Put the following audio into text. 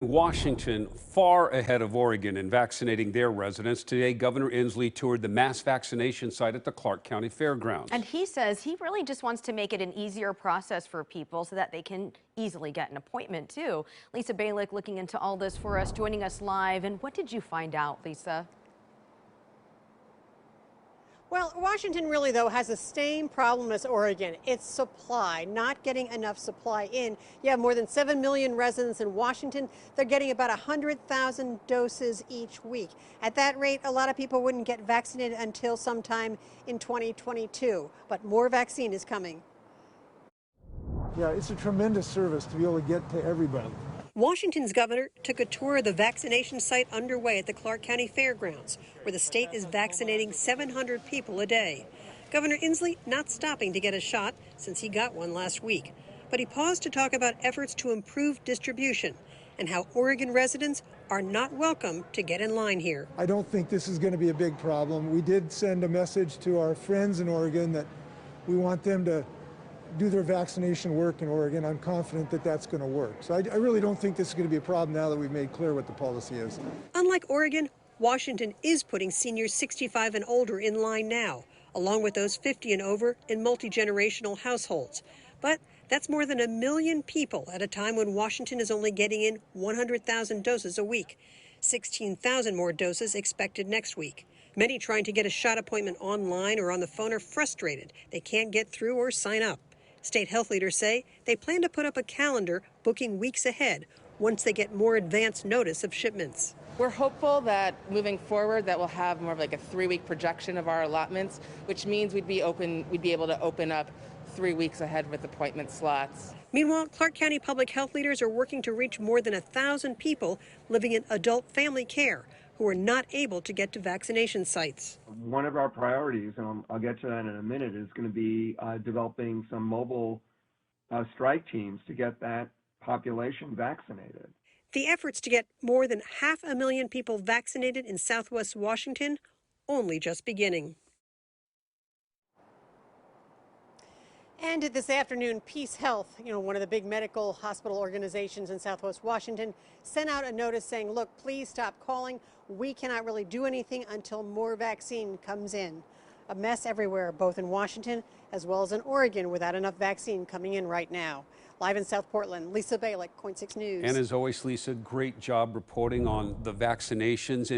Washington far ahead of Oregon in vaccinating their residents. Today, Governor Inslee toured the mass vaccination site at the Clark County Fairgrounds. And he says he really just wants to make it an easier process for people so that they can easily get an appointment too. Lisa Balick looking into all this for us, joining us live. And what did you find out, Lisa? Well, Washington really, though, has the same problem as Oregon. It's supply, not getting enough supply in. You have more than 7 million residents in Washington. They're getting about 100,000 doses each week. At that rate, a lot of people wouldn't get vaccinated until sometime in 2022. But more vaccine is coming. Yeah, it's a tremendous service to be able to get to everybody. Washington's governor took a tour of the vaccination site underway at the Clark County Fairgrounds, where the state is vaccinating 700 people a day. Governor Inslee not stopping to get a shot since he got one last week. But he paused to talk about efforts to improve distribution and how Oregon residents are not welcome to get in line here. I don't think this is going to be a big problem. We did send a message to our friends in Oregon that we want them to do their vaccination work in Oregon. I'm confident that that's going to work. So I really don't think this is going to be a problem now that we've made clear what the policy is. Unlike Oregon, Washington is putting seniors 65 and older in line now, along with those 50 and over in multi-generational households. But that's more than 1 million people at a time when Washington is only getting in 100,000 doses a week. 16,000 more doses expected next week. Many trying to get a shot appointment online or on the phone are frustrated. They can't get through or sign up. State health leaders say they plan to put up a calendar booking weeks ahead once they get more advance notice of shipments. We're hopeful that moving forward that we'll have more of like a 3-week projection of our allotments, which means we'd be able to open up 3 weeks ahead with appointment slots. Meanwhile, Clark County public health leaders are working to reach more than 1,000 people living in adult family care who are not able to get to vaccination sites. One of our priorities, and I'll get to that in a minute, is going to be developing some mobile strike teams to get that population vaccinated. The efforts to get more than 500,000 people vaccinated in Southwest Washington only just beginning. And this afternoon, Peace Health, one of the big medical hospital organizations in Southwest Washington, sent out a notice saying, look, please stop calling. We cannot really do anything until more vaccine comes in. A mess everywhere, both in Washington as well as in Oregon, without enough vaccine coming in right now. Live in South Portland, Lisa Balick, KOIN 6 News. And as always, Lisa, great job reporting on the vaccinations.